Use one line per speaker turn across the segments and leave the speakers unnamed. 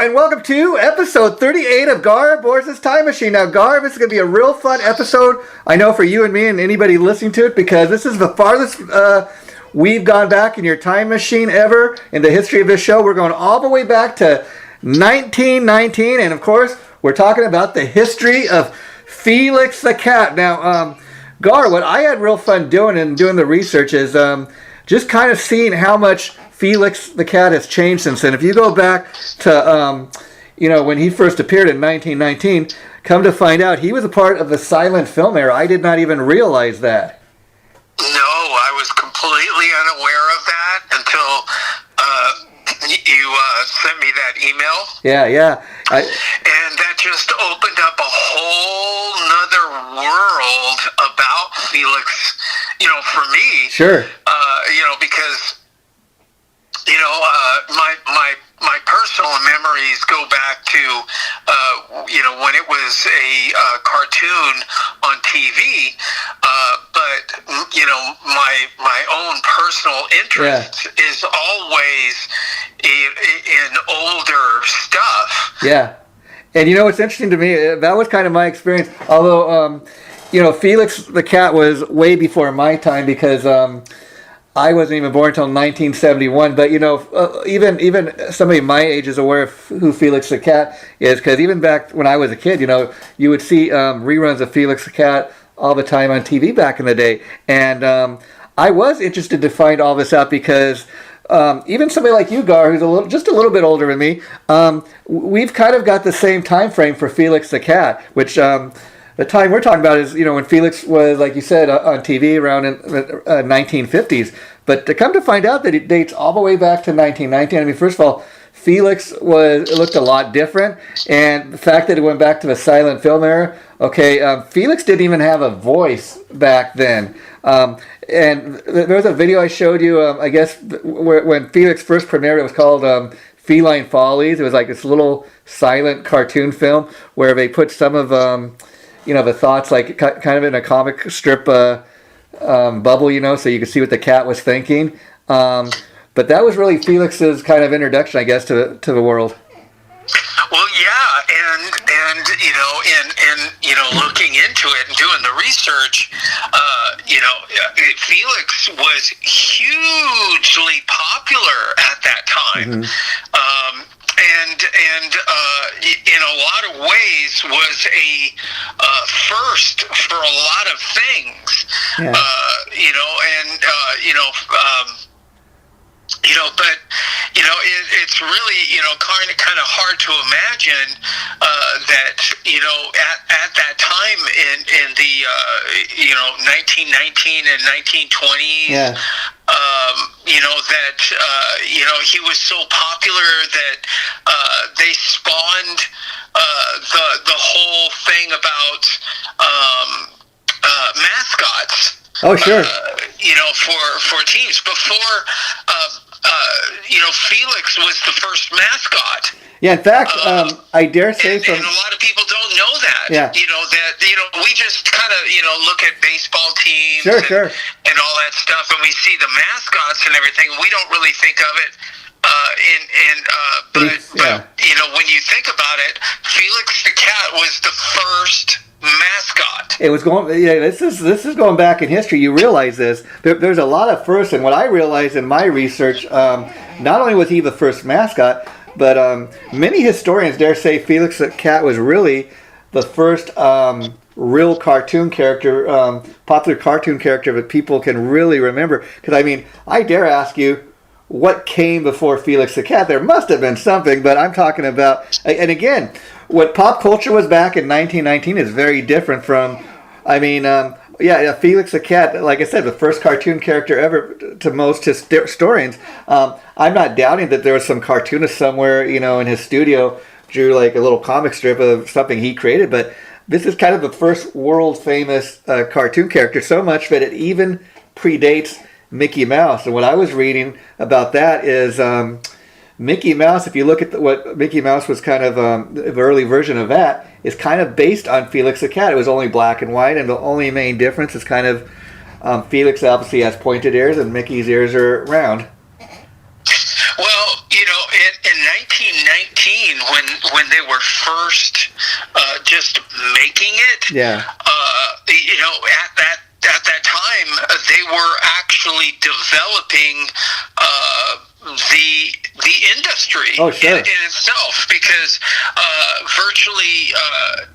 and welcome to episode 38 of Gar Borras' Time Machine. Now, Gar, this is going to be a real fun episode, I know, for you and me and anybody listening to it, because this is the farthest we've gone back in your time machine ever in the history of this show. We're going all the way back to 1919, and of course, we're talking about the history of Felix the Cat. Now, Gar, what I had real fun doing the research is just kind of seeing how much Felix the Cat has changed since then. If you go back to, when he first appeared in 1919, come to find out he was a part of the silent film era. I did not even realize that.
No, I was completely unaware of that until you sent me that email.
Yeah.
And that just opened up a whole nother world about Felix, for me.
Sure.
Because my personal memories go back to when it was a cartoon on TV, but my own personal interest is always in older stuff.
Yeah, and what's interesting to me, that was kind of my experience. Although Felix the Cat was way before my time, because I wasn't even born until 1971, but even somebody my age is aware of who Felix the Cat is, because even back when I was a kid, you would see reruns of Felix the Cat all the time on TV back in the day, and I was interested to find all this out because even somebody like you, Gar, who's just a little bit older than me, we've kind of got the same time frame for Felix the Cat, which the time we're talking about is, when Felix was, like you said, on TV around in the 1950s. But to come to find out that it dates all the way back to 1919, I mean, first of all, Felix looked a lot different. And the fact that it went back to the silent film era, Felix didn't even have a voice back then. And there was a video I showed you, I guess, when Felix first premiered. It was called Feline Follies. It was like this little silent cartoon film where they put some of the thoughts, like kind of in a comic strip bubble, so you could see what the cat was thinking. But that was really Felix's kind of introduction, I guess, to the world.
Well, yeah, and looking into it and doing the research, Felix was hugely popular at that time. Mm-hmm. And in a lot of ways was a first for a lot of things. Yeah. It's really kind of hard to imagine that at that time in the 1919 and 1920s. Yeah. He was so popular that they spawned the whole thing about mascots.
Oh, sure.
For teams before. Felix was the first mascot.
Yeah, in fact, I dare say,
and a lot of people don't know that.
Yeah.
We just kind of look at baseball teams,
sure,
and all that stuff, and we see the mascots and everything. We don't really think of it. But when you think about it, Felix the Cat was the first mascot.
It was going. Yeah, this is going back in history. You realize this? There's a lot of firsts, and what I realized in my research, not only was he the first mascot, but many historians dare say Felix the Cat was really the first real cartoon character, popular cartoon character that people can really remember. Because I dare ask you, what came before Felix the Cat? There must have been something, but I'm talking about, and again, what pop culture was back in 1919 is very different from, Felix the Cat, like I said, the first cartoon character ever to most historians. I'm not doubting that there was some cartoonist somewhere, in his studio, drew like a little comic strip of something he created, but this is kind of the first world famous cartoon character, so much that it even predates Mickey Mouse. And what I was reading about that is Mickey Mouse, if you look at what Mickey Mouse was kind of the early version of that, is kind of based on Felix the Cat. It was only black and white, and the only main difference is kind of Felix obviously has pointed ears and Mickey's ears are round.
Well, in 1919, when they were first just making it.
Yeah.
At that time, they were actually developing the industry in itself, because virtually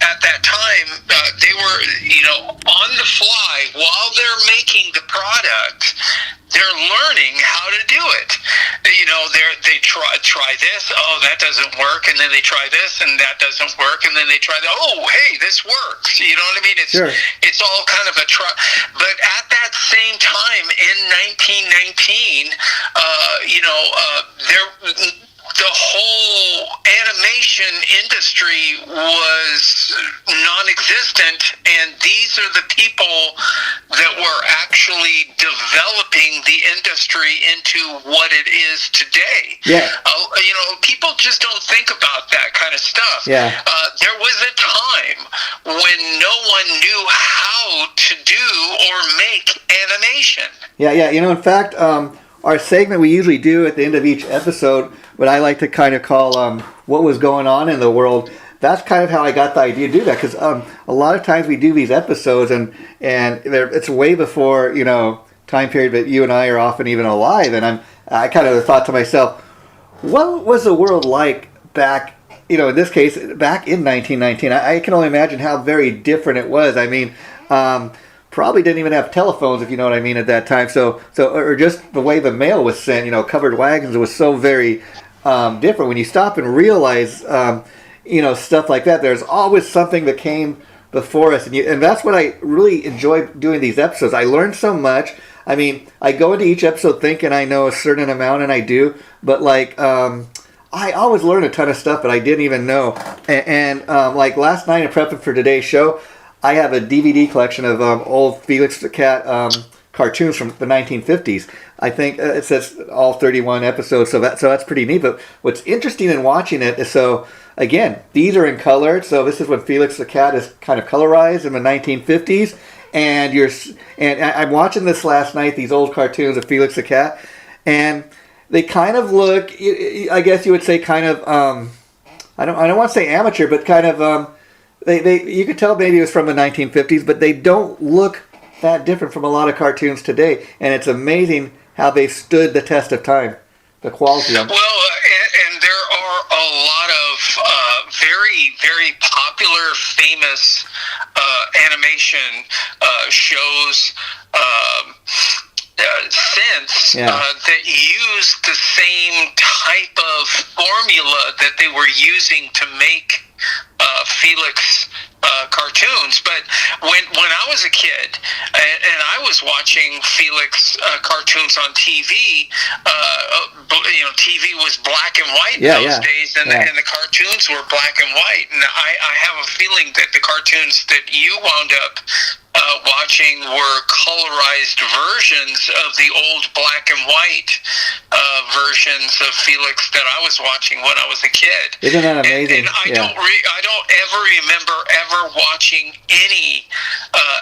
at that time they were on the fly while they're making the product. They're learning how to do it. They try this. Oh, that doesn't work, and then they try this, and that doesn't work, and then they try that. Oh, hey, this works. You know what I mean? It's all kind of a try. But at that same time, in 1919, the whole animation industry was non-existent, and these are the people that were actually developing the industry into what it is today.
Yeah.
People just don't think about that kind of stuff.
Yeah.
There was a time when no one knew how to do or make animation.
Yeah. In fact, our segment we usually do at the end of each episode, what I like to kind of call what was going on in the world. That's kind of how I got the idea to do that, because a lot of times we do these episodes and it's way before time period that you and I are often even alive, and I kind of thought to myself, what was the world like back, in this case, back in 1919? I can only imagine how very different it was. I mean, probably didn't even have telephones, if you know what I mean, at that time. So or just the way the mail was sent, covered wagons, it was so very different. When you stop and realize, stuff like that, there's always something that came before us, and that's what I really enjoy doing these episodes. I learn so much. I mean, I go into each episode thinking I know a certain amount, and I do, but I always learn a ton of stuff that I didn't even know. And like last night in prepping for today's show, I have a DVD collection of old Felix the Cat cartoons from the 1950s. I think it says all 31 episodes, so that's pretty neat. But what's interesting in watching it is, so again, these are in color. So this is when Felix the Cat is kind of colorized in the 1950s, and I'm watching this last night, these old cartoons of Felix the Cat, and they kind of look, I guess you would say, kind of I don't want to say amateur, but kind of They you could tell maybe it was from the 1950s, but they don't look that different from a lot of cartoons today. And it's amazing how they stood the test of time, the quality of them.
Well, and there are a lot of very, very popular, famous animation shows that use the same type of formula that they were using to make Felix cartoons. But when I was a kid and I was watching Felix cartoons on TV, TV was black and white those days, and the cartoons were black and white. And I have a feeling that the cartoons that you wound up watching were colorized versions of the old black and white versions of Felix that I was watching when I was a kid.
Isn't that amazing?
And I don't ever remember ever watching any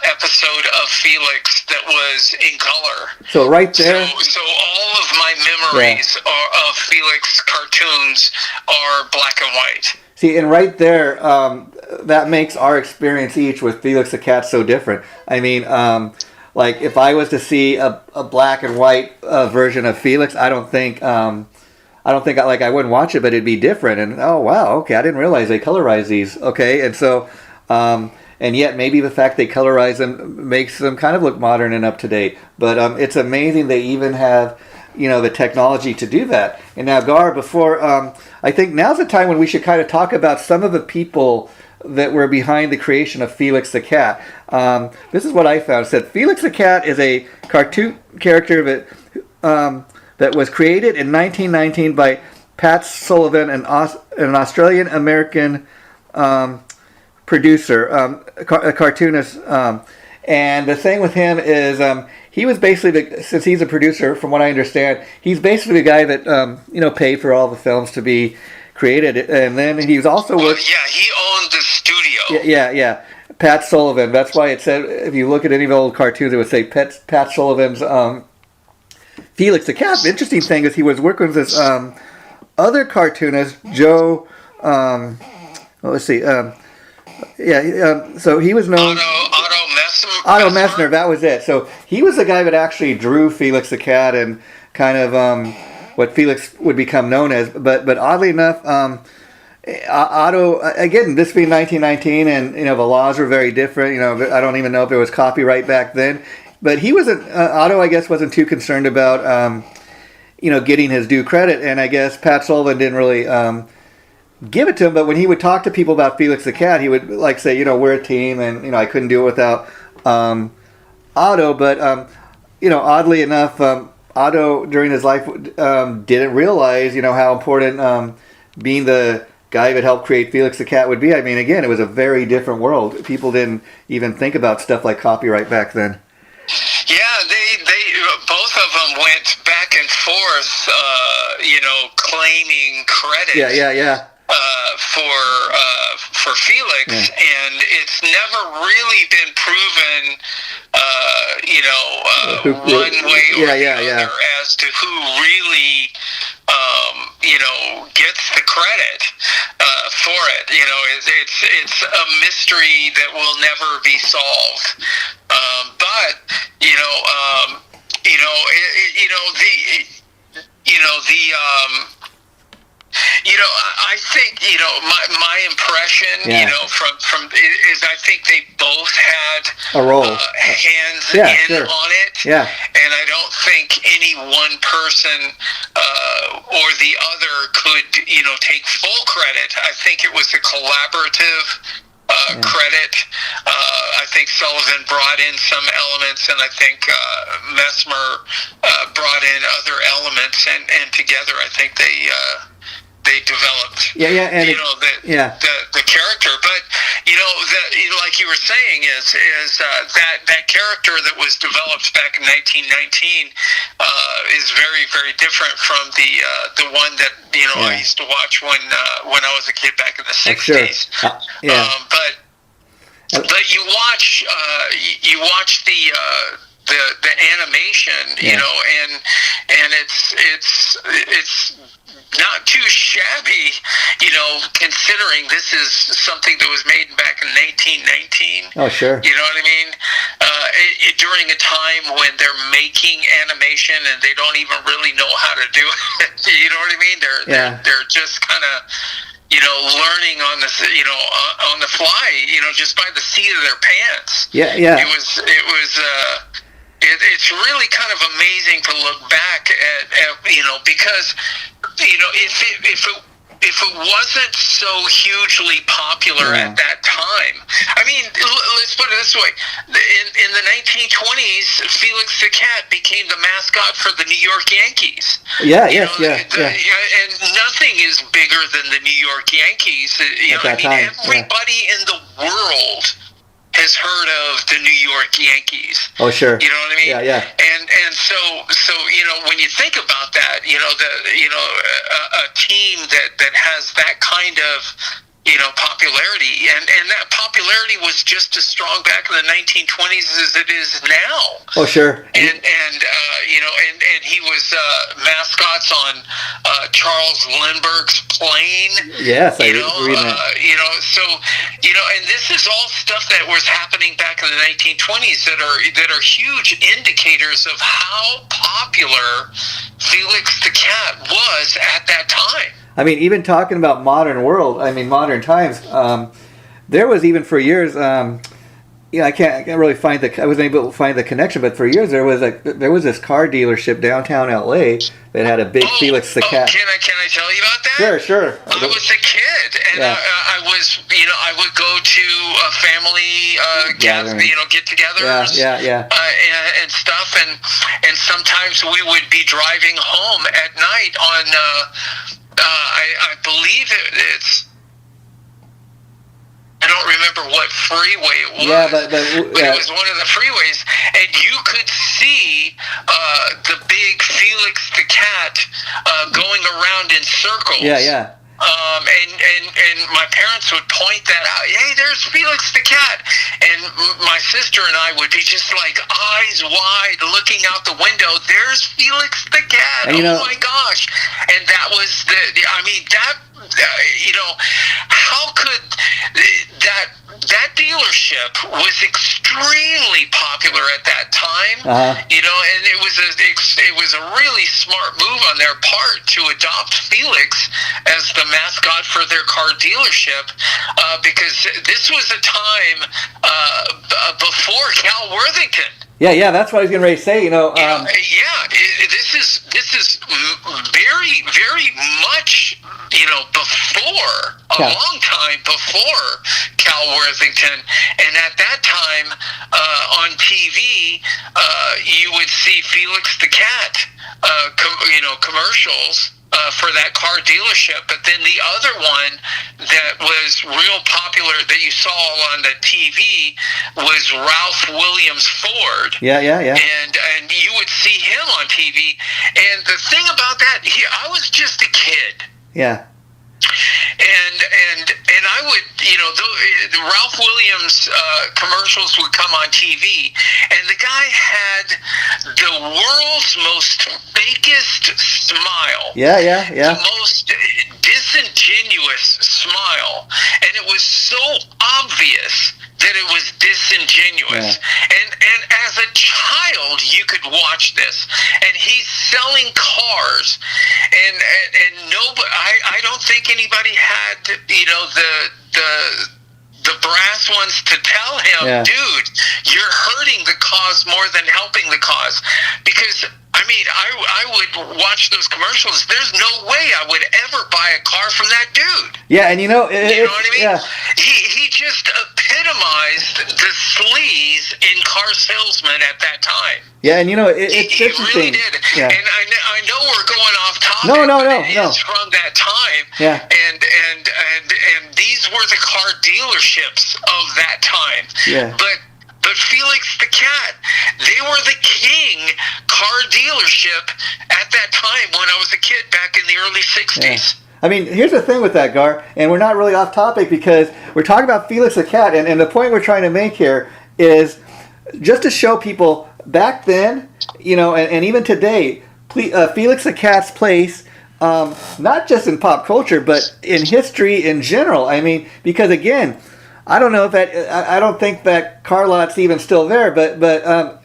episode of Felix that was in color.
So right there.
So all of my memories of Felix cartoons are black and white.
See, and right there, that makes our experience each with Felix the Cat so different. I mean, like if I was to see a black and white version of Felix, I don't think I wouldn't watch it, but it'd be different. And oh wow, okay, I didn't realize they colorized these. Okay, and so and yet maybe the fact they colorize them makes them kind of look modern and up to date. But it's amazing they even have the technology to do that. And now, Gar, before I think now's the time when we should kind of talk about some of the people that were behind the creation of Felix the Cat. This is what I found. It said Felix the Cat is a cartoon character that was created in 1919 by Pat Sullivan, an Australian American producer, a cartoonist. And the thing with him is he was basically, since he's a producer, from what I understand, he's basically the guy that paid for all the films to be created. And then he was also
he owned the studio.
Yeah. Pat Sullivan. That's why it said, if you look at any of the old cartoons, it would say Pat Sullivan's Felix the Cat. The interesting thing is he was working with this other cartoonist, Joe well, let's see. So he was known. Otto Messner, that was it. So he was the guy that actually drew Felix the Cat and kind of what Felix would become known as. But oddly enough, Otto, again, this being 1919, and the laws were very different. I don't even know if there was copyright back then. But he wasn't. Otto, I guess, wasn't too concerned about getting his due credit. And I guess Pat Sullivan didn't really give it to him. But when he would talk to people about Felix the Cat, he would say, we're a team, and I couldn't do it without Otto. But oddly enough, Otto during his life didn't realize how important being the guy that helped create Felix the Cat would be. I mean, again, it was a very different world. People didn't even think about stuff like copyright back then.
Yeah, they both of them went back and forth, claiming credit.
Yeah.
For Felix, and it's never really been proven, one way or the other as to who really, gets the credit for it. It's a mystery that will never be solved. I think my impression from is I think they both had
a role,
hands on it, and I don't think any one person or the other could take full credit. I think it was a collaborative credit. I think Sullivan brought in some elements, and I think Messmer brought in other elements, and together I think they developed the character. But like you were saying is that character that was developed back in 1919 is very, very different from the one that I used to watch when I was a kid back in the 60s. But you watch the animation, and it's not too shabby, considering this is something that was made back in 1919.
Oh, sure.
You know what I mean? During a time when they're making animation and they don't even really know how to do it. You know what I mean? They're just kind of, learning on the, on the fly, just by the seat of their pants.
Yeah.
It's really kind of amazing to look back at because if it wasn't so hugely popular at that time, I mean, let's put it this way: in the 1920s, Felix the Cat became the mascot for the New York Yankees. And nothing is bigger than the New York Yankees. Everybody in the world has heard of the New York Yankees.
Oh, sure.
You know what I mean?
Yeah.
And so when you think about that, a team that has that kind of popularity, and that popularity was just as strong back in the 1920s as it is now.
Oh, sure.
And he was mascots on Charles Lindbergh's plane.
Yes, I read that.
And this is all stuff that was happening back in the 1920s that are huge indicators of how popular Felix the Cat was at that time.
I mean, even talking about modern times, there was even for years, I can't really find I wasn't able to find the connection, but for years there was this car dealership downtown LA that had a big Felix the Cat.
Can I tell you about that?
Sure.
I was a kid, and I was, I would go to a family get-togethers, and stuff, and sometimes we would be driving home at night on. I believe it's. I don't remember what freeway it was. But it was one of the freeways, and you could see the big Felix the Cat going around in circles. And my parents would point that out. Hey, there's Felix the Cat. And my sister and I would be just like eyes wide looking out the window. There's Felix the Cat.
And,
oh my gosh. And that was how could that dealership was extremely popular at that time, and it was a really smart move on their part to adopt Felix as the mascot for their car dealership, because this was a time before Cal Worthington.
Yeah, that's what I was getting ready to say.
This is very, very much, before, a long time before Cal Worthington. And at that time, on TV, you would see Felix the Cat, commercials for that car dealership. But then the other one that was real popular that you saw on the TV was Ralph Williams Ford.
Yeah.
And you would see him on TV. And the thing about that, I was just a kid.
Yeah.
And I would, the Ralph Williams commercials would come on TV, and the guy had the world's most fakest smile.
Yeah.
The most disingenuous smile, and it was so obvious that it was disingenuous. And as a child, you could watch this, and he's selling cars, and nobody, I don't think anybody had, the brass ones to tell him, dude, you're hurting the cause more than helping the cause. Because I would watch those commercials. There's no way I would ever buy a car from that dude.
Yeah, and
you know what I mean?
Yeah.
He just epitomized the sleaze in car salesmen at that time.
Yeah, and it's
he
interesting.
really did.
Yeah.
And I know we're going off topic.
No.
It's from that time.
Yeah.
And these were the car dealerships of that time.
Yeah.
But Felix the Cat, they were the king car dealership at that time when I was a kid back in the early 60s.
Yeah. Here's the thing with that, Gar, and we're not really off topic because we're talking about Felix the Cat, and the point we're trying to make here is just to show people back then, and even today, Felix the Cat's place, not just in pop culture, but in history in general. Because again, I don't know if I don't think that car lot's even still there, but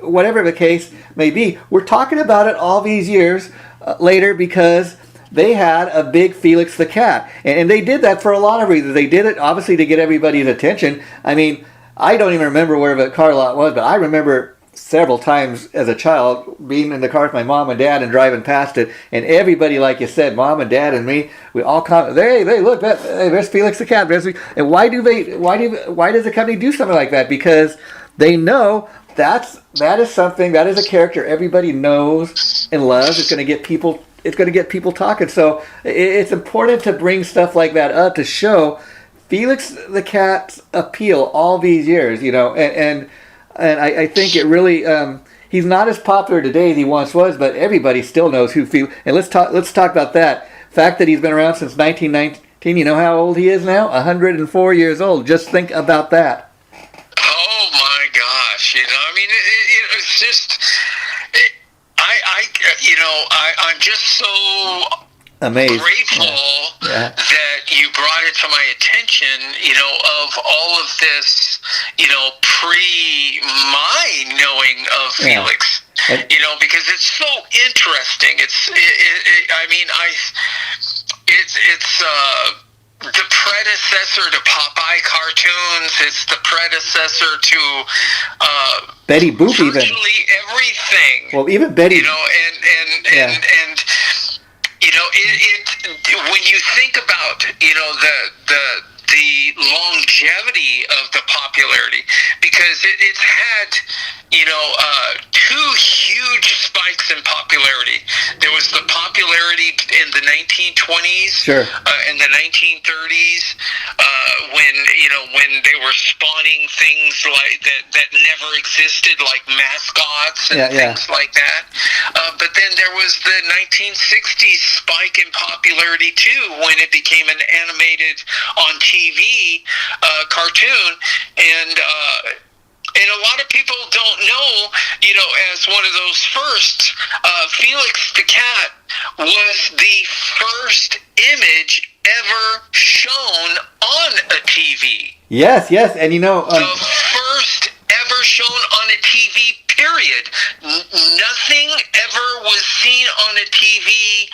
whatever the case may be, we're talking about it all these years later because they had a big Felix the Cat. And they did that for a lot of reasons. They did it, obviously, to get everybody's attention. I don't even remember where the car lot was, but I remember several times as a child being in the car with my mom and dad and driving past it, and everybody, like you said, mom and dad and me, we all come, hey, look, there's Felix the Cat. And why does the company do something like that? Because they know that is something, that is a character everybody knows and loves. It's going to get people talking. So it's important to bring stuff like that up to show Felix the Cat's appeal all these years, and I think it really, he's not as popular today as he once was, but everybody still knows who Felix. And let's talk about that fact that he's been around since 1919. You know how old he is now? 104 years old. Just think about that.
Oh my gosh! It's just, I'm just so
amazed,
grateful that you brought it to my attention, of all of this, pre-my knowing of Felix, because it's so interesting. It's the predecessor to Popeye cartoons. It's the predecessor to
Betty Boop,
virtually
even
everything.
Well, even Betty,
and when you think about the longevity of the popularity, because it's had two huge spikes in popularity. There was the popularity in the 1920s,
sure,
in the 1930s, when they were spawning things like that never existed, like mascots and things like that. But then there was the 1960s spike in popularity too, when it became an animated on TV cartoon, and a lot of people don't know, as one of those first, Felix the Cat was the first image ever shown on a TV.
Yes, and
the first ever shown on a TV, period. Nothing ever was seen on a TV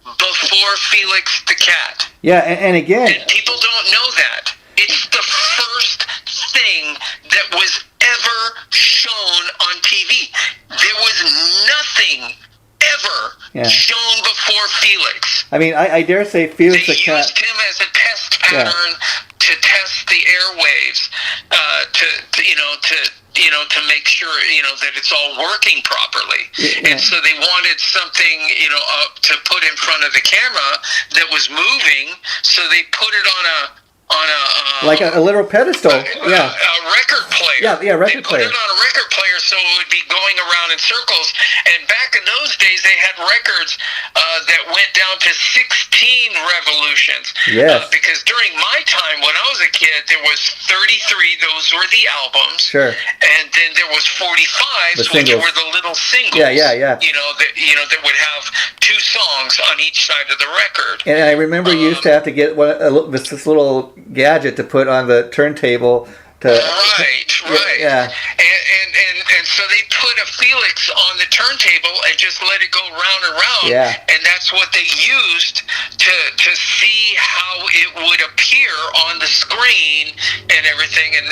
before Felix the Cat.
Yeah, and again...
And people don't know that. It's the first thing that was ever shown on TV. There was nothing ever shown before Felix.
I mean, I dare say Felix the Cat...
They used him as a test pattern to test the airwaves, to make sure, that it's all working properly. Yeah. And so they wanted something, to put in front of the camera that was moving, so they put it on a
like a literal pedestal,
a record player.
Yeah, record player.
They put it on a record player so it would be going around in circles. And back in those days, they had records that went down to 16 revolutions.
Yes.
Because during my time, when I was a kid, there was 33. Those were the albums.
Sure.
And then there was 45, which were the little singles.
Yeah.
That would have two songs on each side of the record.
And I remember you used to have to get this little gadget to put on the turntable to
right.
Yeah.
And so they put a Felix on the turntable and just let it go round and round.
Yeah.
And that's what they used to see how it would appear on the screen and everything. And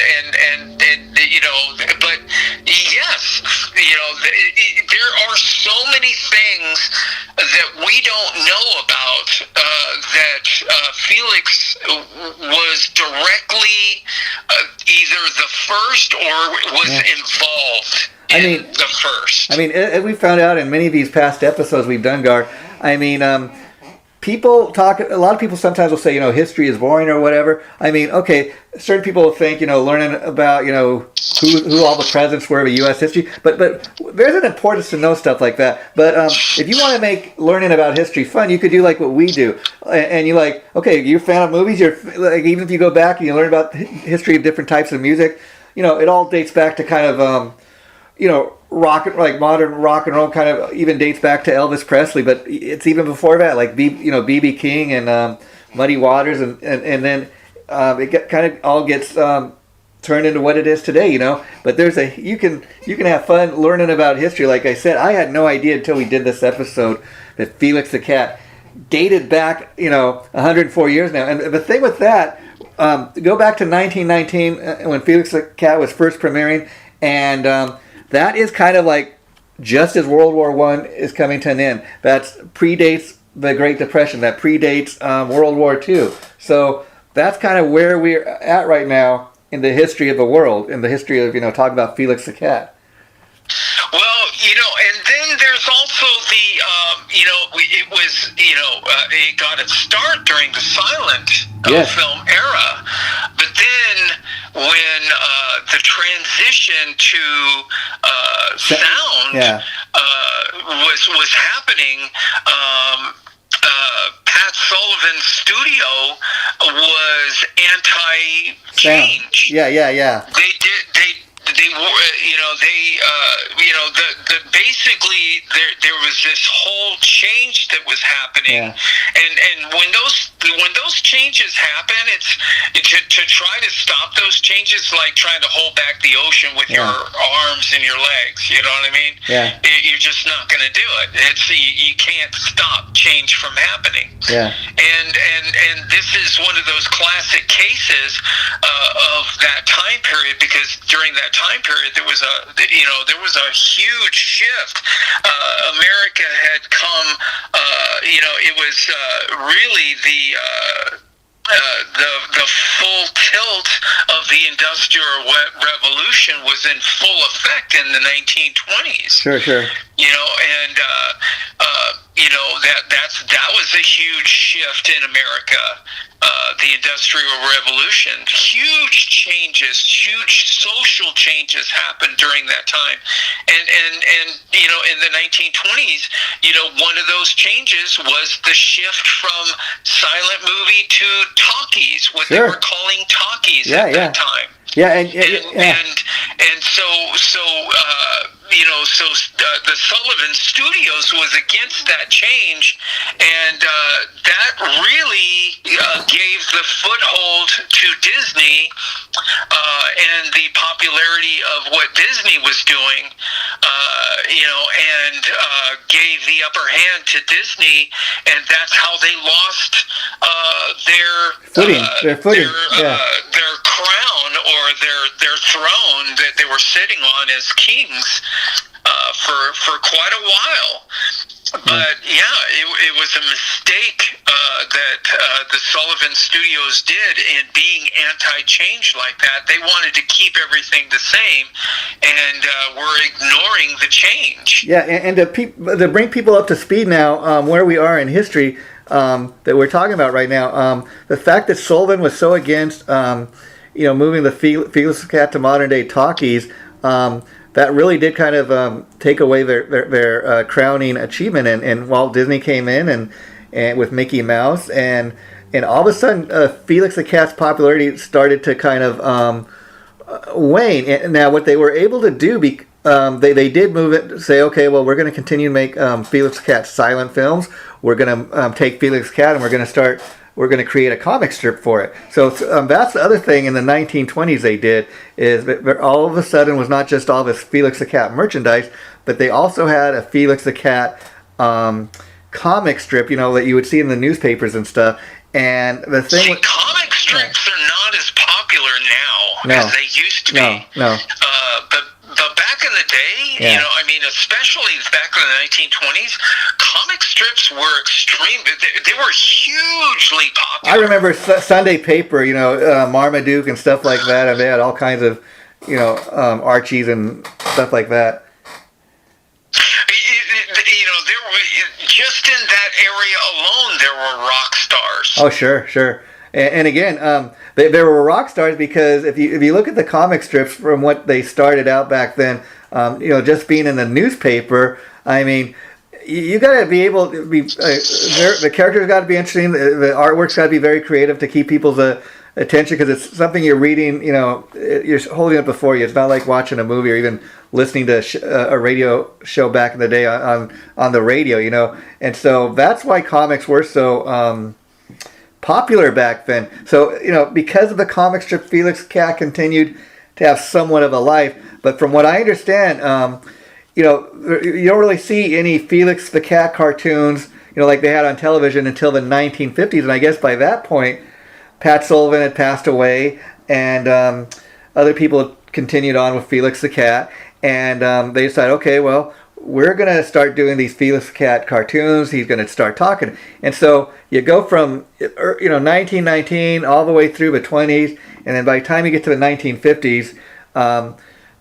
but yes, there are so many things that we don't know about that Felix was directly either the first or was involved in the first.
I mean, as we found out in many of these past episodes we've done, Gar, I mean, people talk, a lot of people sometimes will say, history is boring or whatever. I mean, okay, certain people will think, learning about, who all the presidents were of U.S. history, but there's an importance to know stuff like that. But if you want to make learning about history fun, you could do like what we do. And you're like, okay, you're a fan of movies, you're like, even if you go back and you learn about the history of different types of music, it all dates back to kind of, modern rock and roll kind of even dates back to Elvis Presley, but it's even before that, like B.B. King and Muddy Waters, and then it kind of all gets turned into what it is today, But you can have fun learning about history. Like I said, I had no idea until we did this episode that Felix the Cat dated back 104 years now. And the thing with that, go back to 1919 when Felix the Cat was first premiering, and that is kind of like just as World War I is coming to an end. That predates the Great Depression. That predates World War II. So that's kind of where we're at right now in the history of the world, in the history of, talking about Felix the Cat.
Well, and then there's also it got its start during the silent film era. But then when the transition to sound was happening, Pat Sullivan's studio was anti-change.
Yeah.
Basically there was this whole change that was happening, and when those changes happen, it's to try to stop those changes, like trying to hold back the ocean with your arms and your legs. You know what I mean?
Yeah.
You're just not going to do it. You can't stop change from happening.
Yeah.
And this is one of those classic cases of that time period, because during that time period there was a huge shift. America had come. It was really the full tilt of the Industrial Revolution was in full effect in the 1920s.
Sure.
that was a huge shift in America. The Industrial Revolution, huge changes, huge social changes happened during that time, and in the 1920s, one of those changes was the shift from silent movie to talkies, what they were calling talkies at that time.
Yeah,
so the Sullivan Studios was against that change, and that really gave the foothold to Disney and the popularity of what Disney was doing, and gave the upper hand to Disney, and that's how they lost their crown or their throne that they were sitting on as kings for quite a while. But it was a mistake that the Sullivan Studios did in being anti-change like that. They wanted to keep everything the same, and were ignoring the change.
Yeah, and to bring people up to speed now, where we are in history that we're talking about right now, the fact that Sullivan was so against moving the Felix the Cat to modern day talkies, that really did kind of take away their crowning achievement, and Walt Disney came in and with Mickey Mouse, and all of a sudden Felix the Cat's popularity started to kind of wane. And now what they were able to do, they did move it, say, okay, well, we're going to continue to make Felix the Cat silent films. We're going to take Felix the Cat and we're going to create a comic strip for it. So that's the other thing in the 1920s they did, is that all of a sudden was not just all this Felix the Cat merchandise, but they also had a Felix the Cat comic strip, that you would see in the newspapers and stuff. And the thing
comic strips are not as popular now as they used to be. But back in the day, especially back in the 1920s, comic strips were extreme. They were hugely popular.
I remember Sunday paper, Marmaduke and stuff like that, and they had all kinds of, Archies and stuff like that.
There were, just in that area alone, there were rock stars.
Oh, sure. And again, they were rock stars because if you look at the comic strips from what they started out back then, just being in the newspaper, I mean, you got to be able to be the characters got to be interesting. The artwork's got to be very creative to keep people's attention, because it's something you're reading. You're holding it before you. It's not like watching a movie or even listening to a radio show back in the day on the radio. And so that's why comics were so popular back then. So because of the comic strip, Felix the Cat continued to have somewhat of a life. But from what I understand, you don't really see any Felix the Cat cartoons, like they had on television until the 1950s. And I guess by that point, Pat Sullivan had passed away, and other people continued on with Felix the Cat. And they decided, okay, well, we're going to start doing these Felix the Cat cartoons. He's going to start talking. And so you go from 1919 all the way through the 20s, and then by the time you get to the 1950s,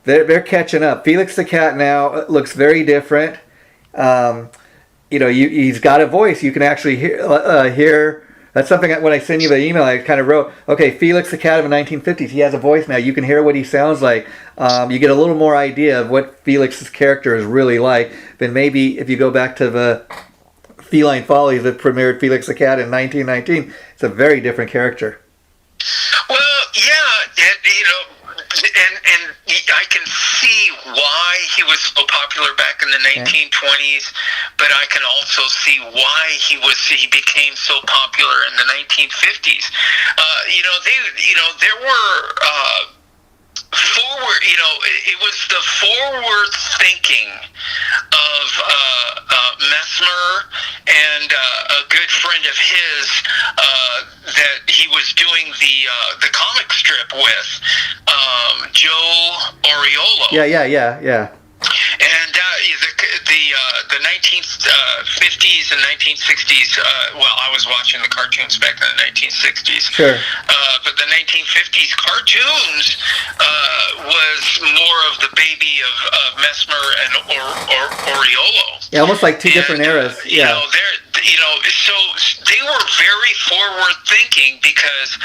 they're catching up. Felix the Cat now looks very different. He's got a voice. You can actually hear. That's something that when I send you the email, I kind of wrote, okay, Felix the Cat of the 1950s, he has a voice now. You can hear what he sounds like. You get a little more idea of what Felix's character is really like than maybe if you go back to the Feline Follies that premiered Felix the Cat in 1919. It's a very different character.
Well, yeah, and I can see why he was so popular back in the 1920s, but I can also see why he became so popular in the 1950s. There were forward. It was the forward thinking of Mesmer and a good friend of his that he was doing the comic strip with, Joe Oriolo.
Yeah.
And the 1950s 1950s and 1960s. Well, I was watching the cartoons back in the 1960s.
Sure.
But the 1950s cartoons was more of the baby of Mesmer and Oriolo.
Yeah, almost like two different eras. Yeah.
So they were very forward thinking because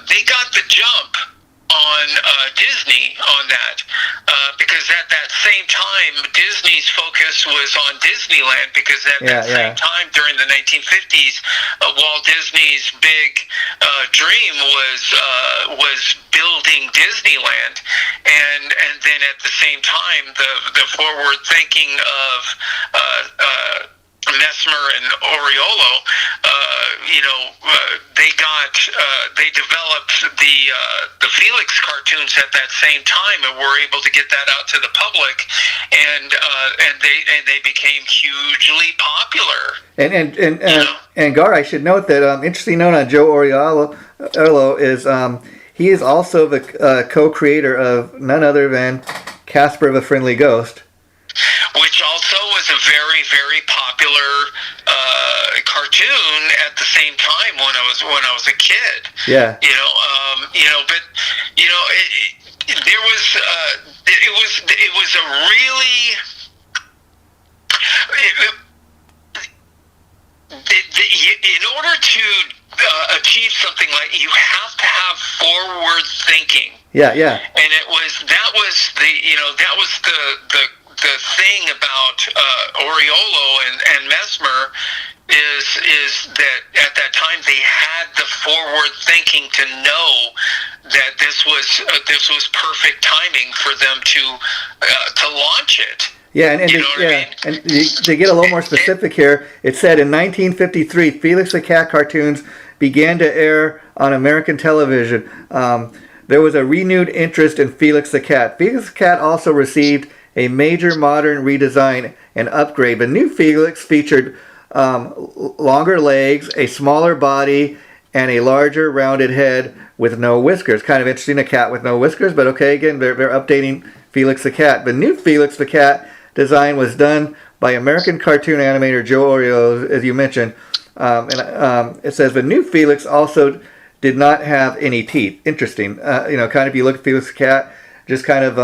they got the jump on Disney on that, because at that same time Disney's focus was on Disneyland, because at that same time during the 1950s Walt Disney's big dream was building Disneyland, and then at the same time the forward thinking of Mesmer and Oriolo, they developed the Felix cartoons at that same time, and were able to get that out to the public, and they became hugely popular.
And Gar, I should note that interesting note on Joe Oriolo is he is also the co-creator of none other than Casper the Friendly Ghost,
which also was a very, very popular cartoon at the same time when I was a kid.
Yeah.
There was it was a really in order to achieve something like, you have to have forward thinking.
Yeah. And
that was the thing about Oriolo and Mesmer is that at that time they had the forward thinking to know that this was perfect timing for them to launch it.
Yeah, and to get a little more specific here, it said in 1953, Felix the Cat cartoons began to air on American television. There was a renewed interest in Felix the Cat. Felix the Cat also received a major modern redesign and upgrade. The new Felix featured longer legs, a smaller body, and a larger rounded head with no whiskers. Kind of interesting, a cat with no whiskers, but okay, again, they're updating Felix the Cat. The new Felix the Cat design was done by American cartoon animator Joe Oriolo, as you mentioned. It says the new Felix also did not have any teeth. Interesting. Kind of, if you look at Felix the Cat, just kind of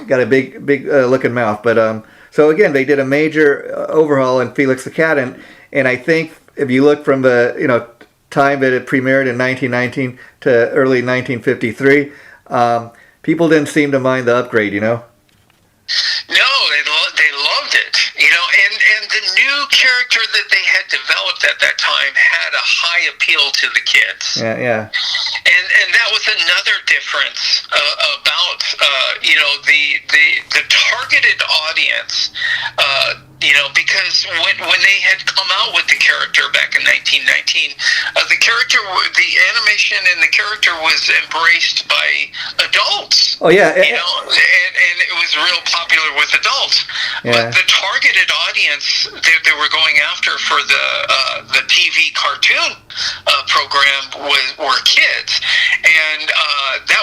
got a big looking mouth. But so again, they did a major overhaul in Felix the Cat, and I think if you look from the time that it premiered in 1919 to early 1953, people didn't seem to mind the upgrade.
No, they loved it. And the new character that they had developed at that time had a high appeal to the kids.
Yeah.
And that was another difference about the targeted audience. Because when they had come out with the character back in 1919, the animation and the character was embraced by adults.
Oh yeah,
and it was real popular with adults.
Yeah.
But the targeted audience that they were going after for the TV cartoon program were kids, and that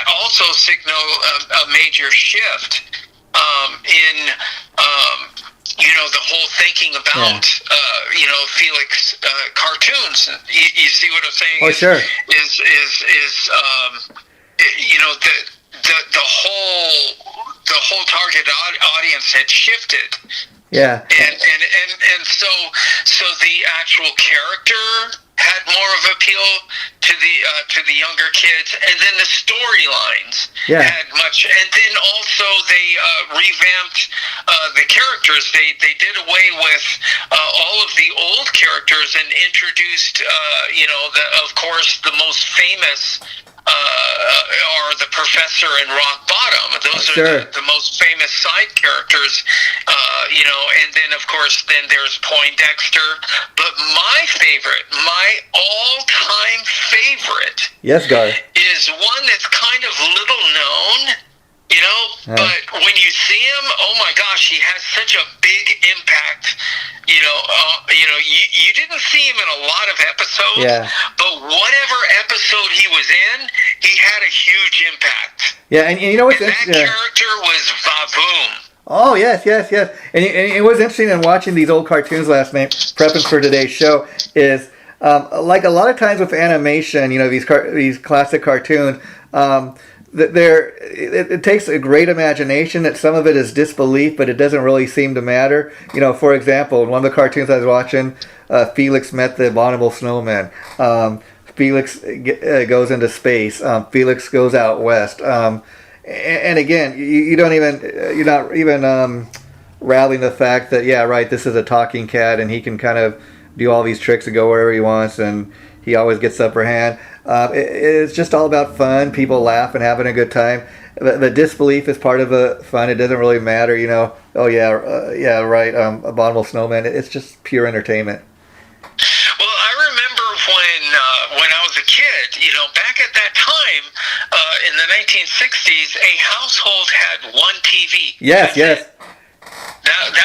also signaled a major shift in the whole thinking about Felix cartoons. You see what I'm saying?
Oh, sure.
The whole target audience had shifted.
Yeah.
And so the actual character had more of appeal to the younger kids, and then the storylines had much. And then also they revamped the characters. They did away with all of the old characters and introduced, of course, the most famous are the Professor and Rock Bottom. Those are the most famous side characters, and then of course there's Poindexter. But my all-time favorite,
yes, Gar,
is one that's kind of little known. But when you see him, oh my gosh, he has such a big impact. You didn't see him in a lot of episodes, but whatever episode he was in, he had a huge impact.
Yeah, and you know what's
that character was Vavoom.
Oh yes, yes, yes. And it was interesting in watching these old cartoons last night, prepping for today's show. Is like a lot of times with animation, these classic cartoons. It takes a great imagination. That some of it is disbelief, but it doesn't really seem to matter. For example, in one of the cartoons I was watching, Felix met the abominable snowman. Felix goes into space. Felix goes out west. And again, you're not even rallying the fact that this is a talking cat and he can kind of do all these tricks and go wherever he wants and he always gets the upper hand. It's just all about fun, people laugh and having a good time. The disbelief is part of the fun. It doesn't really matter, abominable snowman. It's just pure entertainment.
Well, I remember when I was a kid, back at that time, in the 1960s, a household had one TV.
Yes.
That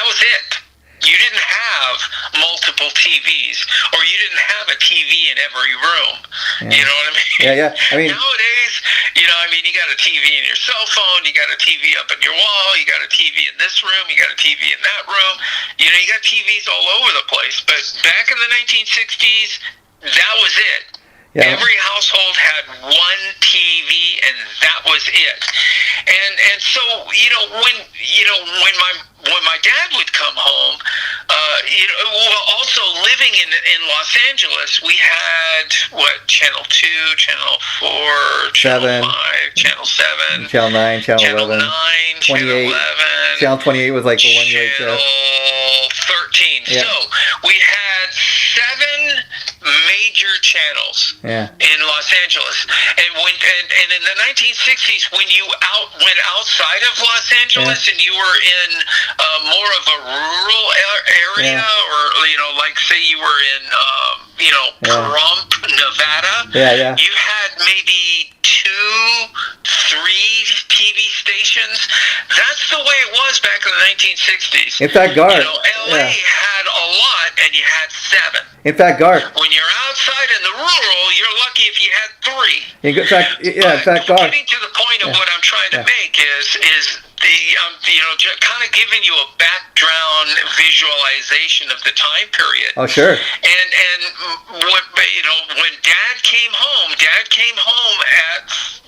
was it. You didn't have multiple TVs, or you didn't have a TV in every room.
Yeah.
You know what I mean?
Yeah. I mean,
nowadays, you got a TV in your cell phone, you got a TV up on your wall, you got a TV in this room, you got a TV in that room. You got TVs all over the place. But back in the 1960s, that was it. Yeah. Every household had one TV, and that was it. And so when my dad would come home, also living in Los Angeles, we had Channel 2, Channel 4, Channel 5, Channel 7,
Channel 9, Channel 11,
9, Channel 11.
Channel 28 was like the one year.
Channel 13. Yeah. So we had 7 major channels in Los Angeles, and in the 1960s, when you went outside of Los Angeles and you were in more of a rural area, or like say you were in Pahrump, Nevada, you had maybe 2, 3 TV stations. That's the way it was back in the 1960s.
In fact, Gar,
LA had a lot, and you had 7.
In fact, Gar,
when you're outside in the rural, you're lucky if you had 3.
In fact, Gar,
getting to the point of what I'm trying to make is the kind of giving you a background visualization of the time period.
Oh, sure.
And when Dad came home at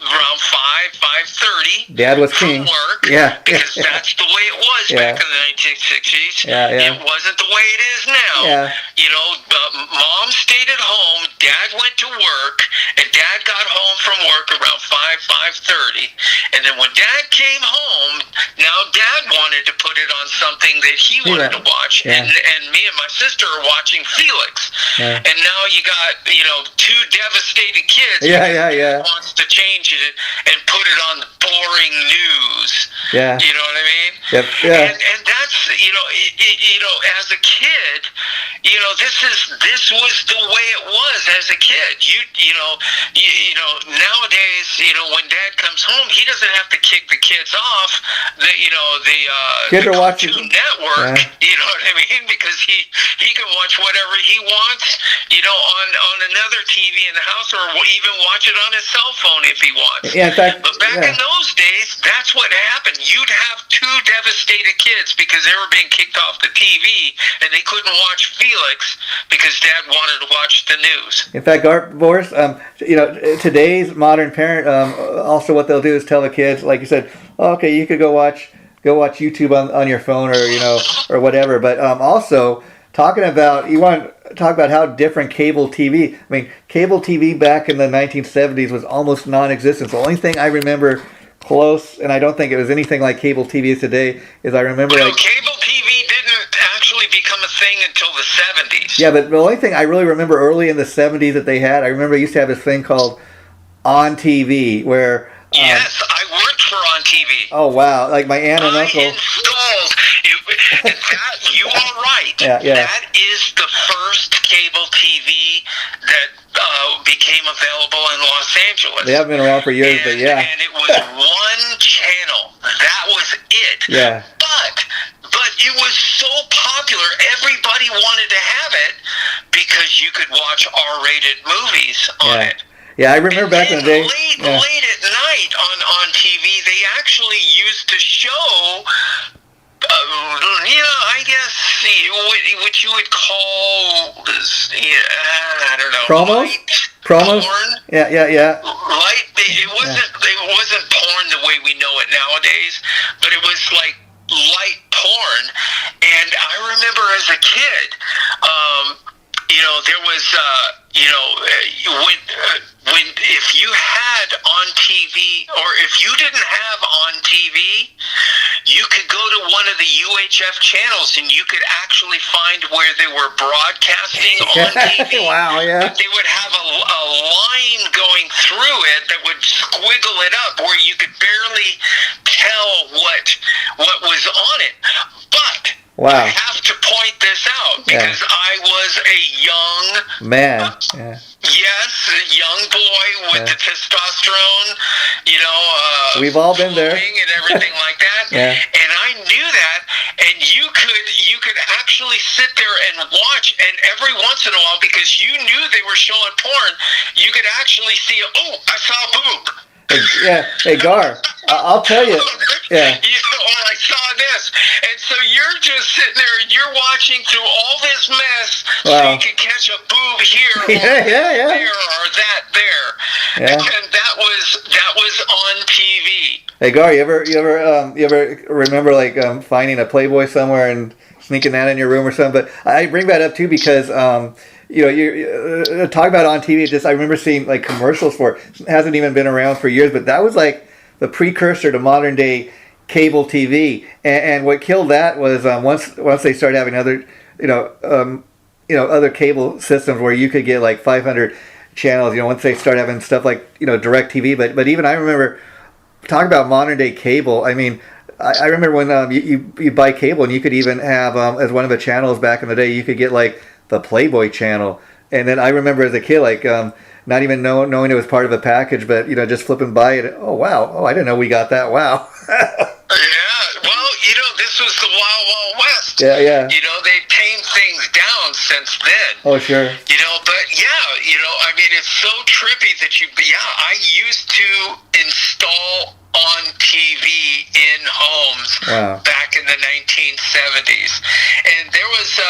around 5:30.
Dad was
from
king.
Work,
yeah.
Because that's the way it was back in the 1960s.
Yeah.
It wasn't the way it is now.
Yeah.
Mom stayed at home. Dad went to work, and Dad got home from work around 5:30. And then when Dad came home, now Dad wanted to put it on something that he wanted to watch, and me and my sister are watching Felix. And now you got 2 devastated kids.
Yeah.
Wants to change it and put it on the boring news.
Yeah.
You know what I mean?
Yep. Yeah.
And that's as a kid, this was the way it was as a kid. Nowadays, when Dad comes home, he doesn't have to kick the kids off the
kids are watching
Cartoon Network. You know what I mean? Because he can watch whatever he wants, on another TV in the house, or even watch it on his cell phone if he wants.
Yeah, in fact,
but back in those days, that's what happened. You'd have 2 devastated kids because they were being kicked off the TV, and they couldn't watch Felix because Dad wanted to watch the news.
In fact, Gar Borras, today's modern parent, also what they'll do is tell the kids, like you said, okay, you could go watch YouTube on your phone, or whatever. But also you want to talk about how different cable TV. I mean, cable TV back in the 1970s was almost non-existent. The only thing I remember close, and I don't think it was anything like cable TV is today, is I remember
cable TV didn't actually become a thing until the 70s.
Yeah, but the only thing I really remember early in the 70s that they had, I remember I used to have this thing called On TV, where
yes, I worked for On TV.
Oh wow! Like my aunt and uncle.
Installed. You are right.
Yeah.
That is the first cable TV that became available in Los Angeles.
They haven't been around for years, but yeah.
And it was one channel. That was it.
Yeah.
But it was so popular, everybody wanted to have it because you could watch R-rated movies on it.
Yeah, I remember back in the day.
Late at night on TV, they actually used to show I guess what you would call, I don't know,
Promos? Promos?
porn.
Yeah.
Light. It wasn't porn the way we know it nowadays, but it was like light porn. And I remember as a kid, there was, when if you had on TV, or if you didn't have on TV, you could go to one of the UHF channels and you could actually find where they were broadcasting on TV.
Wow, yeah.
But they would have a line going through it that would squiggle it up where you could barely tell what was on it. But
wow.
I have to point this out because I was a young
man. Yeah.
Yes, a young boy with the testosterone,
we've all been there,
and everything like that.
Yeah.
And I knew that, and you could actually sit there and watch, and every once in a while, because you knew they were showing porn, you could actually see, I saw a boob.
Yeah, hey Gar, I'll tell you. Yeah.
I saw this, and so you're just sitting there and you're watching through all this mess, so you can catch a boob here,
yeah.
there, or that there,
yeah.
And that was on TV.
Hey Gar, you ever remember like finding a Playboy somewhere and sneaking that in your room or something? But I bring that up too because you talk about on TV. I remember seeing like commercials for it. It hasn't even been around for years, but that was like the precursor to modern day cable TV. And what killed that was once they started having other other cable systems where you could get like 500 channels. Once they started having stuff like direct TV. But even I remember talking about modern day cable. I mean, I remember when you buy cable and you could even have as one of the channels back in the day, you could get like the Playboy channel. And then I remember as a kid, like not even knowing it was part of a package, but just flipping by it. Oh wow! Oh, I didn't know we got that. Wow.
Yeah. Well, this was the Wild Wild West.
Yeah.
They've tamed things down since then.
Oh sure.
But I mean, it's so trippy that I used to install on TV in homes back in the 1970s, and there was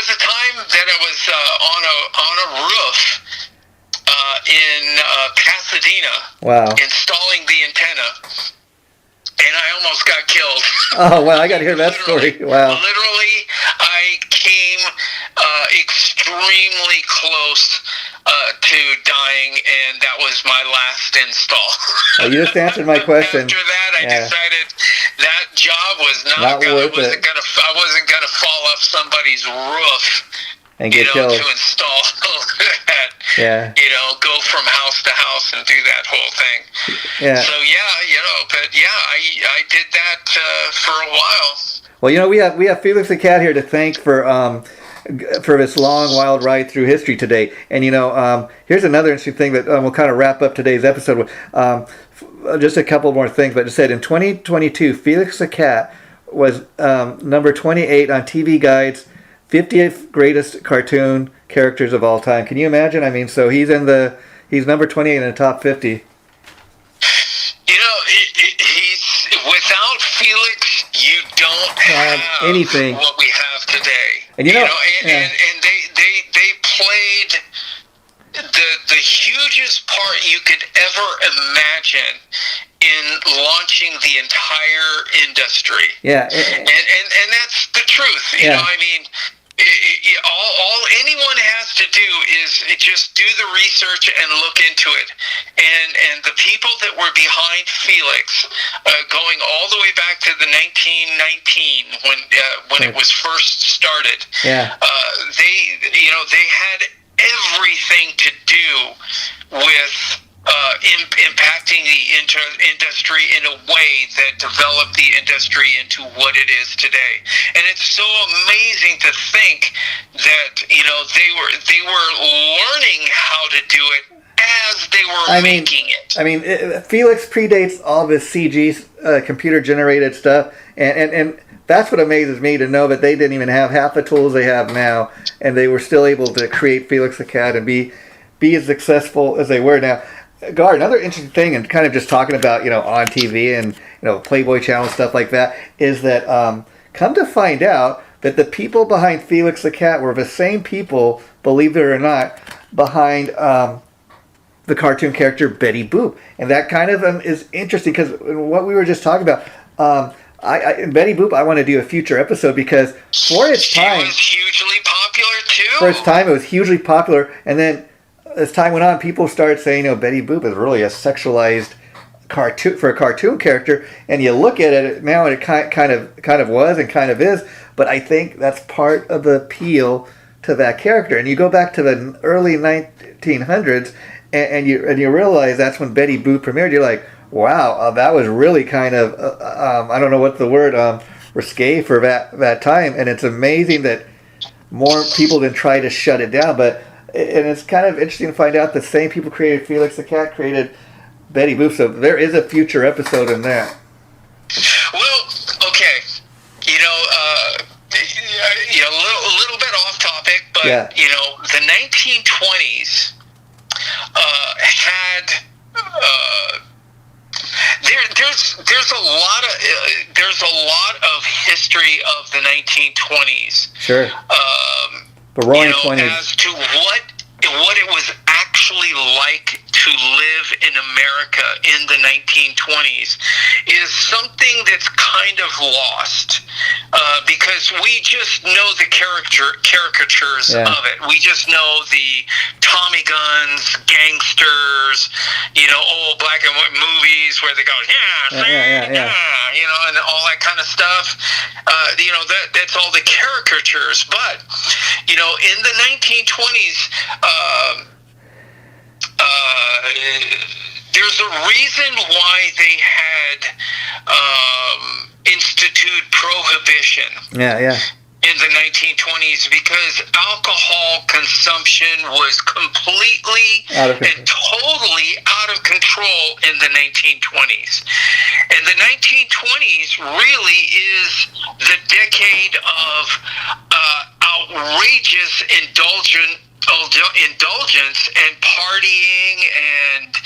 a time that I was on a roof in Pasadena, installing the antenna, and I almost got killed.
Oh wow! I got to hear that story. Wow.
Literally, I came extremely close to dying, and that was my last install.
Oh, you just answered my question.
After that, I decided that job was not gonna. I wasn't gonna fall off somebody's roof
and get killed
to install that.
Yeah.
Go from house to house and do that whole thing.
Yeah.
So I did that for a while.
Well, we have Felix the Cat here to thank for this long, wild ride through history today. And here's another interesting thing that we'll kind of wrap up today's episode with. Just a couple more things, but it said in 2022, Felix the Cat was number 28 on TV Guide's 50th greatest cartoon characters of all time. Can you imagine? I mean, so he's number 28 in the top 50.
He's without Felix, you don't have
anything
what we have today.
And
and they played the hugest part you could ever imagine in launching the entire industry.
Yeah,
and that's the truth. I mean, all anyone has to do is just do the research and look into it. And the people that were behind Felix, going all the way back to the 1919 when it was first started.
Yeah.
They had everything to do with impacting the industry in a way that developed the industry into what it is today. And it's so amazing to think that they were learning how to do it as they were making it.
I mean, Felix predates all of his CG computer generated stuff, and that's what amazes me, to know that they didn't even have half the tools they have now, and they were still able to create Felix the Cat and be as successful as they were. Now, Gar, another interesting thing, and kind of just talking about, on TV and, Playboy Channel, stuff like that, is that come to find out that the people behind Felix the Cat were the same people, believe it or not, behind the cartoon character Betty Boop. And that kind of is interesting because what we were just talking about, Betty Boop, I want to do a future episode because for its time...
She was hugely popular too.
For its time, it was hugely popular. And then as time went on, people started saying, Betty Boop is really a sexualized cartoon for a cartoon character. And you look at it now, and it kind of was and kind of is. But I think that's part of the appeal to that character. And you go back to the early 1900s, and you realize that's when Betty Boop premiered. You're like, wow, that was really kind of I don't know what the word risque for that time. And it's amazing that more people didn't try to shut it down. But and it's kind of interesting to find out the same people created Felix the Cat created Betty Boop. So there is a future episode in that.
Well, okay. A little bit off topic, but the 1920s had there's a lot of history of the 1920s.
Sure. The Roaring 20s.
As to what it was actually like to live in America in the 1920s is something that's kind of lost because we just know the caricatures of it. We just know the Tommy guns, gangsters, old black and white movies where they go, and all that kind of stuff. That's all the caricatures. But, in the 1920s, there's a reason why they had institute prohibition in the 1920s, because alcohol consumption was completely and totally out of control in the 1920s. And the 1920s really is the decade of outrageous indulgence and partying and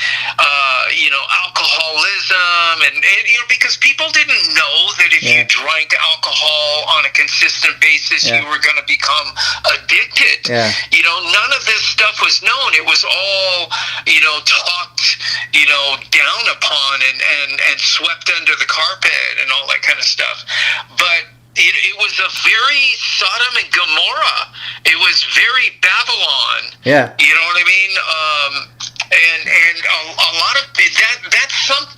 alcoholism and because people didn't know that if you drank alcohol on a consistent basis you were going to become addicted. None of this stuff was known. It was all talked down upon and swept under the carpet and all that kind of stuff. But it was a very Sodom and Gomorrah. It was very Babylon.
Yeah.
You know what I mean? And a lot of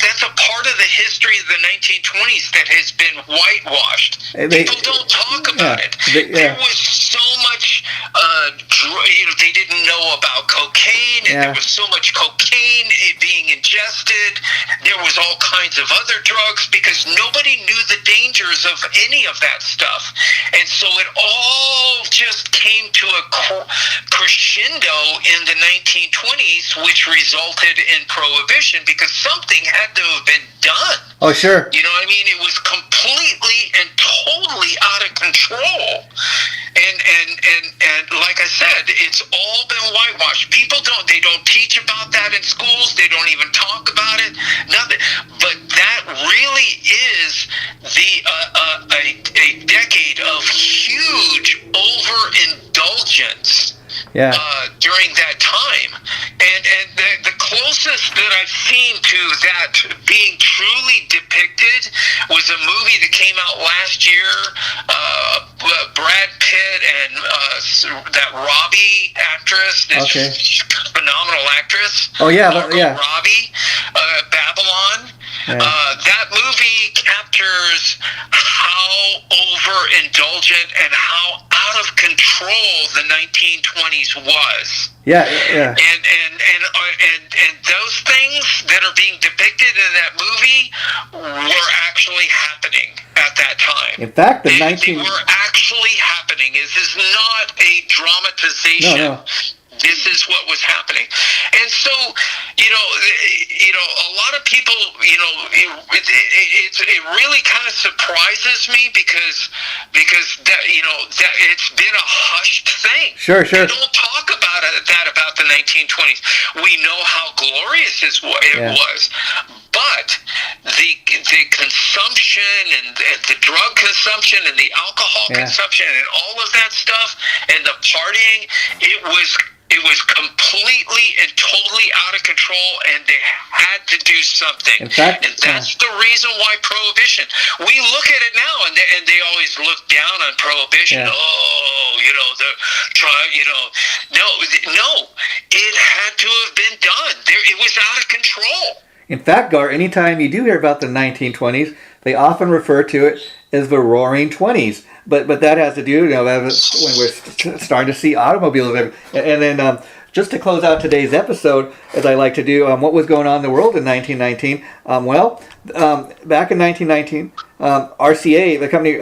that's a part of the history of the 1920s that has been whitewashed. People don't talk about it. There was so much. They didn't know about cocaine, and there was so much cocaine being ingested. There was all kinds of other drugs because nobody knew the dangers of any of that stuff, and so it all just came to a crescendo in the 1920s, which resulted in prohibition because something had to have been done.
Oh, sure.
You know what I mean? It was completely and totally out of control. And like I said, it's all been whitewashed. People don't teach about that in schools. They don't even talk about it. Nothing. But that really is a decade of huge overindulgence. During that time, and the closest that I've seen to that being truly depicted was a movie that came out last year. Brad Pitt and that Robbie actress, this phenomenal actress.
Oh yeah,
Robbie, Babylon. That movie captures how overindulgent and how out of control the 1920s was. And those things that are being depicted in that movie were actually happening at that time.
In fact,
they were actually happening. This is not a dramatization. No. This is what was happening. And so, a lot of people, it really kind of surprises me because that, that it's been a hushed thing.
Sure.
They don't talk about it that bad about the 1920s. We know how glorious it was, but the consumption and the drug consumption and the alcohol consumption and all of that stuff and the partying, it was completely and totally out of control, and they had to do something.
In fact,
and that's the reason why Prohibition. We look at it now, and they always look down on Prohibition.
Yeah.
Oh, no, it had to have been done. It was out of control.
In fact, Gar, anytime you do hear about the 1920s, they often refer to it as the Roaring Twenties. But that has to do, when we're starting to see automobiles. And then just to close out today's episode, as I like to do, what was going on in the world in 1919? Back in 1919, RCA, the company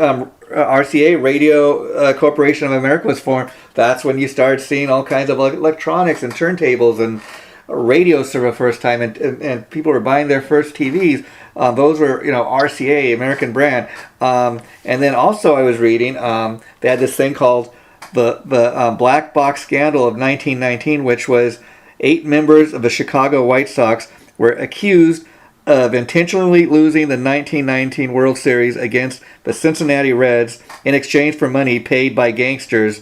RCA, Radio Corporation of America, was formed. That's when you started seeing all kinds of electronics and turntables and radios for the first time, and people were buying their first TVs. Those were, RCA, American brand. And then also I was reading, they had this thing called the Black Box Scandal of 1919, which was 8 members of the Chicago White Sox were accused of intentionally losing the 1919 World Series against the Cincinnati Reds in exchange for money paid by gangsters.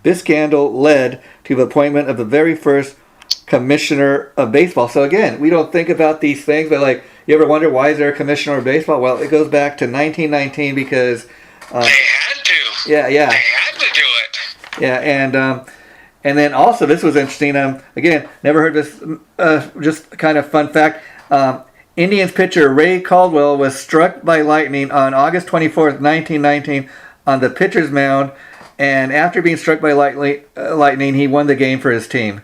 This scandal led to the appointment of the very first commissioner of baseball. So again, we don't think about these things, but you ever wonder why is there a commissioner of baseball? Well, it goes back to 1919 because
they had to.
Yeah.
They had to do it.
Yeah, and then also this was interesting. Again, never heard this. Just kind of fun fact. Indians pitcher Ray Caldwell was struck by lightning on August 24th, 1919, on the pitcher's mound, and after being struck by lightning, he won the game for his team.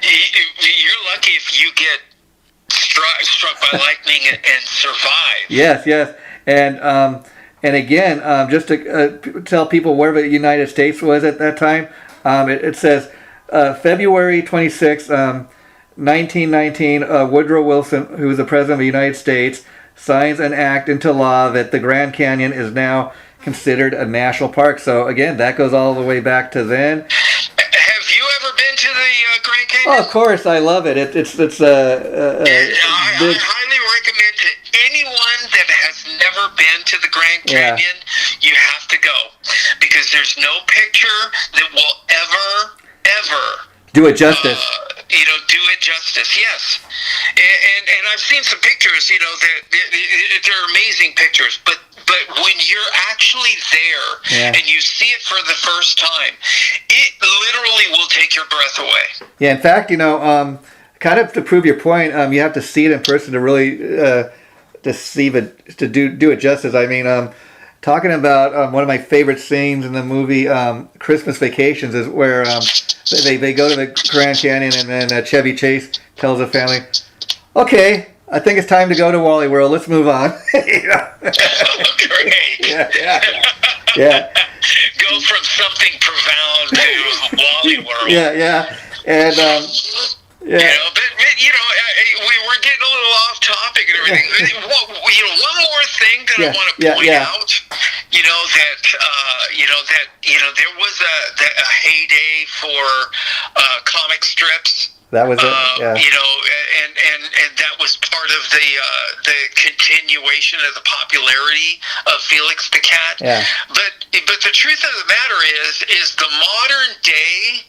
You're lucky if you get struck by lightning and survive.
Yes, and again, just to tell people where the United States was at that time, it says February 26, 1919, Woodrow Wilson, who was the President of the United States, signs an act into law that the Grand Canyon is now considered a national park. So again, that goes all the way back to then.
Have you ever been to the Grand Canyon?
Oh, of course, I love it. It's I
highly recommend to anyone that has never been to the Grand Canyon, you have to go, because there's no picture that will ever
do it justice.
Do it justice. Yes, and I've seen some pictures. They're amazing pictures, but when you're actually there and you see it for the first time, it literally will take your breath away. Yeah,
in fact, kind of to prove your point, you have to see it in person to really to do it justice. I mean, talking about one of my favorite scenes in the movie Christmas Vacations is where they go to the Grand Canyon, and then Chevy Chase tells the family, "Okay, I think it's time to go to Wally World. Let's move on."
Great.
Yeah.
Go from something profound to Wally World.
Yeah. And
we were getting a little off topic and everything. One more thing that I want to point out. There was a heyday for comic strips.
That was it.
And that was part of the continuation of the popularity of Felix the Cat.
Yeah.
But the truth of the matter is the modern day,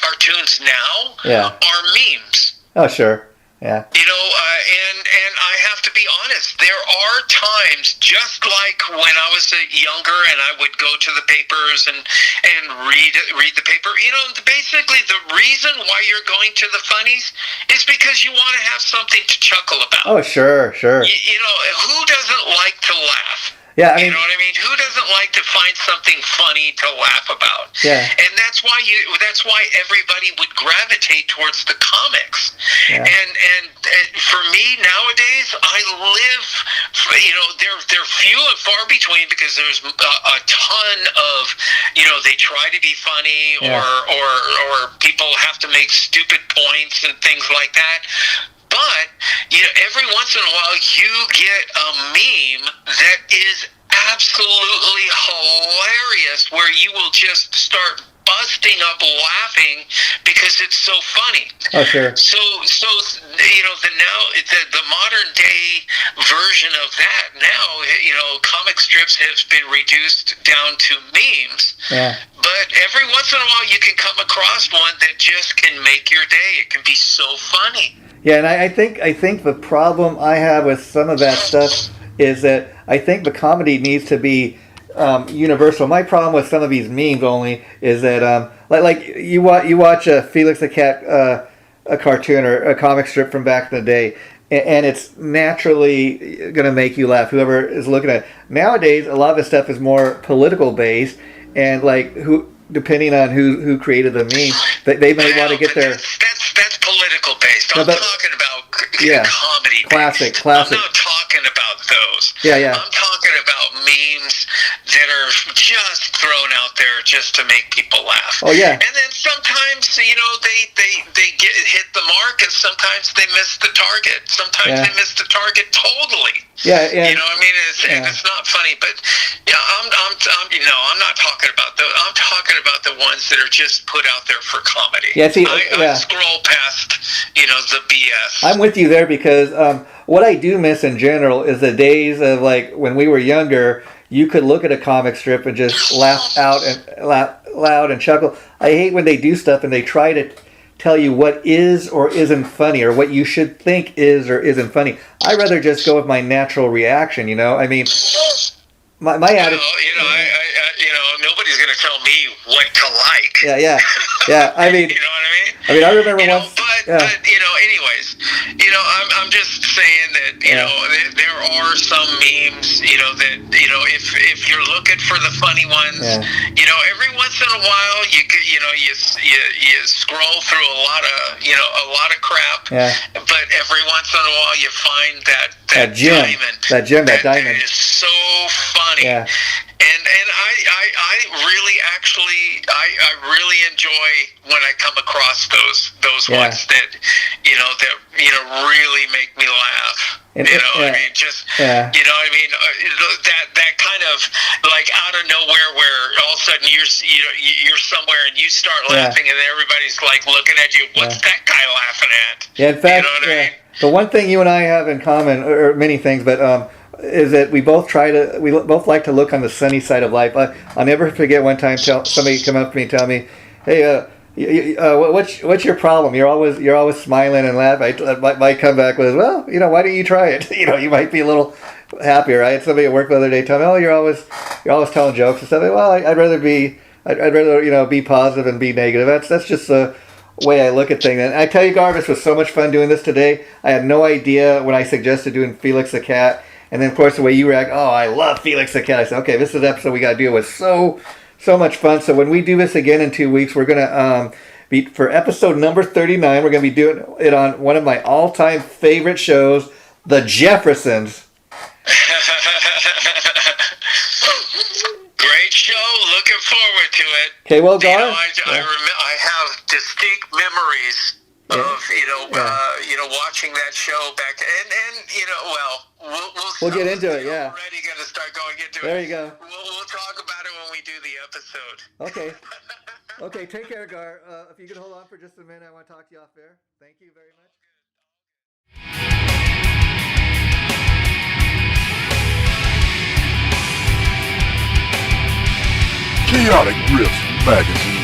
cartoons now are memes.
Oh, sure. Yeah.
And I have to be honest, there are times, just like when I was younger and I would go to the papers and read the paper, basically the reason why you're going to the funnies is because you want to have something to chuckle about.
Oh, sure.
Who doesn't like to laugh?
Yeah,
you know what I mean? Who doesn't like to find something funny to laugh about?
Yeah.
And that's why everybody would gravitate towards the comics.
Yeah.
And for me nowadays, I live, they're few and far between, because there's a ton of, they try to be funny, or people have to make stupid points and things like that. But every once in a while you get a meme that is absolutely hilarious where you will just start busting up laughing because it's so funny.
Oh, sure.
So the modern day version of that now, comic strips has been reduced down to memes.
Yeah.
But every once in a while you can come across one that just can make your day. It can be so funny.
Yeah, and I think the problem I have with some of that stuff is that I think the comedy needs to be universal. My problem with some of these memes only is that like you watch a Felix the Cat a cartoon or a comic strip from back in the day, and it's naturally going to make you laugh. Whoever is looking at it. Nowadays, a lot of this stuff is more political based, and like depending on who created the meme, they may want to get their.
That's political based. I'm talking about comedy.
Classic.
I'm not talking about those.
Yeah.
I'm talking about memes that are just thrown out there just to make people laugh.
Oh yeah.
And then sometimes they get hit the mark, and sometimes they miss the target. Sometimes they miss the target totally.
Yeah.
You know what I mean? It's not funny, but I'm not talking about those. I'm talking about the ones that are just put out there for comedy.
Yeah. See,
I scroll past, the BS.
I'm with you there because what I do miss in general is the days of like when we were younger. You could look at a comic strip and just laugh loud and chuckle. I hate when they do stuff and they try to tell you what is or isn't funny or what you should think is or isn't funny. I'd rather just go with my natural reaction. I mean, my attitude.
Nobody's going to tell me what to like.
Yeah. I mean,
you know what I mean?
I remember once.
But anyways, I'm just saying that there are some memes, that if you're looking for the funny ones, every once in a while you could, you scroll through a lot of crap. Yeah. But every once in a while you find that diamond. That diamond is so funny. Yeah. And I really enjoy when I come across those ones that really make me laugh. I mean, that kind of like out of nowhere where all of a sudden you're somewhere and you start laughing and everybody's like looking at you. What's that guy laughing at?
Yeah, in fact, the one thing you and I have in common, or many things, but is that we both like to look on the sunny side of life. I'll never forget one time somebody come up to me and tell me, "Hey, what's your problem? You're always smiling and laughing." My comeback was, "Well, why don't you try it? You might be a little happier." I had somebody at work the other day tell me, "Oh, you're always telling jokes and stuff." Well, I'd rather be positive and be negative. That's just the way I look at things. And I tell you, Gar, this was so much fun doing this today. I had no idea when I suggested doing Felix the Cat. And then, of course, the way you react, oh, I love Felix the Cat. I said, okay, this is the episode we got to do. It was so much fun. So when we do this again in 2 weeks, we're going to be, for episode number 39, we're going to be doing it on one of my all-time favorite shows, The Jeffersons.
Great show. Looking forward to it.
Okay, well, Gar.
I have distinct memories of watching that show back, and we'll
get into it. Yeah,
we're already gonna start going into it.
There you go.
We'll talk about it when we do the episode.
Okay. Take care, Gar. If you could hold on for just a minute, I want to talk to you off air. Thank you very much.
Chaotic Riffs Magazine.